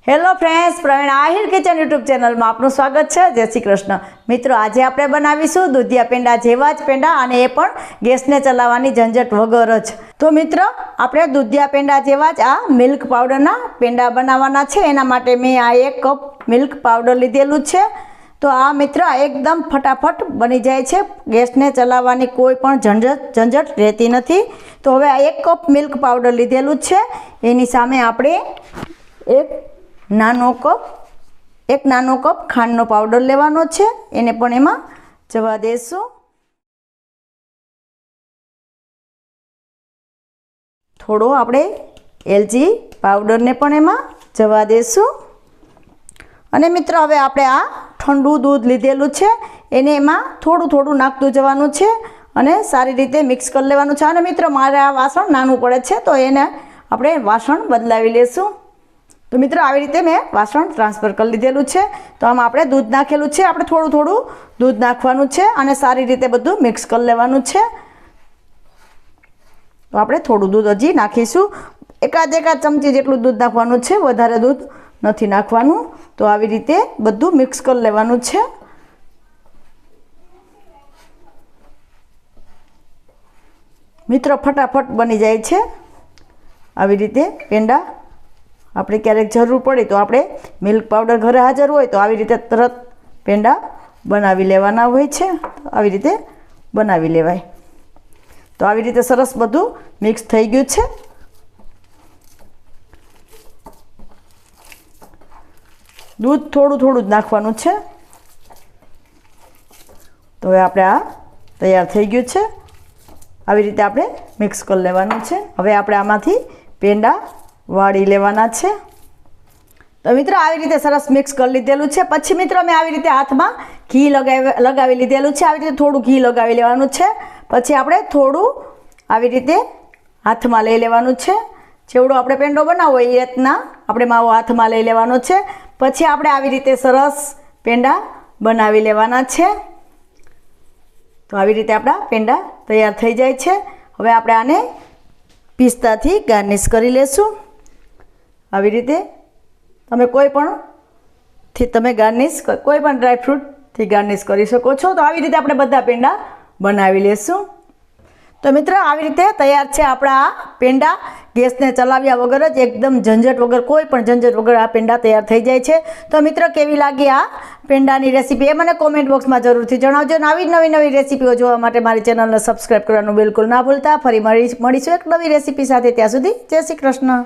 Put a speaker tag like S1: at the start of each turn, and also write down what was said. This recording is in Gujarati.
S1: Hello friends, Praveen Ahir kitchen YouTube ચેનલમાં આપનું સ્વાગત છે। જય શ્રી કૃષ્ણ। મિત્રો, આજે આપણે બનાવીશું દૂધિયા પેંડા જેવા જ પેંડા, અને એ પણ ગેસને ચલાવવાની ઝંઝટ વગર જ। તો મિત્રો, આપણે દૂધિયા પેંડા જેવા જ આ મિલ્ક પાવડરના પેંડા બનાવવાના છે। એના માટે મેં આ 1 કપ મિલ્ક પાવડર લીધેલું છે। તો આ મિત્ર એકદમ ફટાફટ બની જાય છે, ગેસને ચલાવવાની કોઈ પણ ઝંઝટ રહેતી નથી। તો હવે આ 1 કપ મિલ્ક પાવડર લીધેલું છે, એની સામે આપણે એક નાનો કપ ખાંડનો પાવડર લેવાનો છે, એને પણ એમાં જવા દેશું। થોડો આપણે એલચી પાવડરને પણ એમાં જવા દેશું। અને મિત્રો, હવે આપણે આ ઠંડુ દૂધ લીધેલું છે, એને એમાં થોડું નાખતું જવાનું છે અને સારી રીતે મિક્સ કરી લેવાનું છે। અને મિત્રો, મારે આ વાસણ નાનું પડે છે, તો એને આપણે વાસણ બદલાવી લેશું। તો મિત્રો, આવી રીતે મેં વાસણ ટ્રાન્સફર કરી લીધેલું છે। તો આમાં આપણે દૂધ નાખેલું છે, આપણે થોડું દૂધ નાખવાનું છે અને સારી રીતે બધું મિક્સ કરી લેવાનું છે। તો આપણે થોડું દૂધ હજી નાખીશું, એકાદ ચમચી જેટલું દૂધ નાખવાનું છે, વધારે દૂધ નથી નાખવાનું। તો આવી રીતે બધું મિક્સ કરી લેવાનું છે। મિત્રો, ફટાફટ બની જાય છે આવી રીતે પેંડા। આપણે ક્યારેક જરૂર પડે તો આપણે મિલ્ક પાવડર ઘરે હાજર હોય તો આવી રીતે તરત પેંડા બનાવી લેવાના હોય છે। આવી રીતે બનાવી લેવાય। તો આવી રીતે સરસ બધું મિક્સ થઈ ગયું છે। દૂધ થોડું જ નાખવાનું છે। તો હવે આપણે આ તૈયાર થઈ ગયું છે। આવી રીતે આપણે મિક્સ કરી લેવાનું છે। હવે આપણે આમાંથી પેંડા વાળી લેવાના છે। તો મિત્રો, આવી રીતે સરસ મિક્સ કરી લીધેલું છે। પછી મિત્રો, મેં આવી રીતે હાથમાં ઘી લગાવી લીધેલું છે। આવી રીતે થોડું ઘી લગાવી લેવાનું છે। પછી આપણે થોડું આવી રીતે હાથમાં લઈ લેવાનું છે। જેવડો આપણે પેંડો બનાવવો એ રીતના આપણે માવો હાથમાં લઈ લેવાનો છે। પછી આપણે આવી રીતે સરસ પેંડા બનાવી લેવાના છે। તો આવી રીતે આપણા પેંડા તૈયાર થઈ જાય છે। હવે આપણે આને પિસ્તાથી ગાર્નિશ કરી લેશું। આવી રીતે તમે કોઈ પણ ડ્રાયફ્રૂટથી ગાર્નિશ કરી શકો છો। તો આવી રીતે આપણે બધા પેંડા બનાવી લેશું। તો મિત્રો, આવી રીતે તૈયાર છે આપણા આ પેંડા, ગેસને ચલાવ્યા વગર જ, એકદમ ઝંઝટ વગર, કોઈ પણ ઝંઝટ વગર આ પેંડા તૈયાર થઈ જાય છે। તો મિત્રો, કેવી લાગી આ પેંડાની રેસીપી એ મને કોમેન્ટ બોક્સમાં જરૂરથી જણાવજો। અને આવી નવી રેસીપીઓ જોવા માટે મારી ચેનલને સબસ્ક્રાઈબ કરવાનું બિલકુલ ના ભૂલતા। ફરી મળીશું એક નવી રેસીપી સાથે। ત્યાં સુધી જય શ્રી કૃષ્ણ।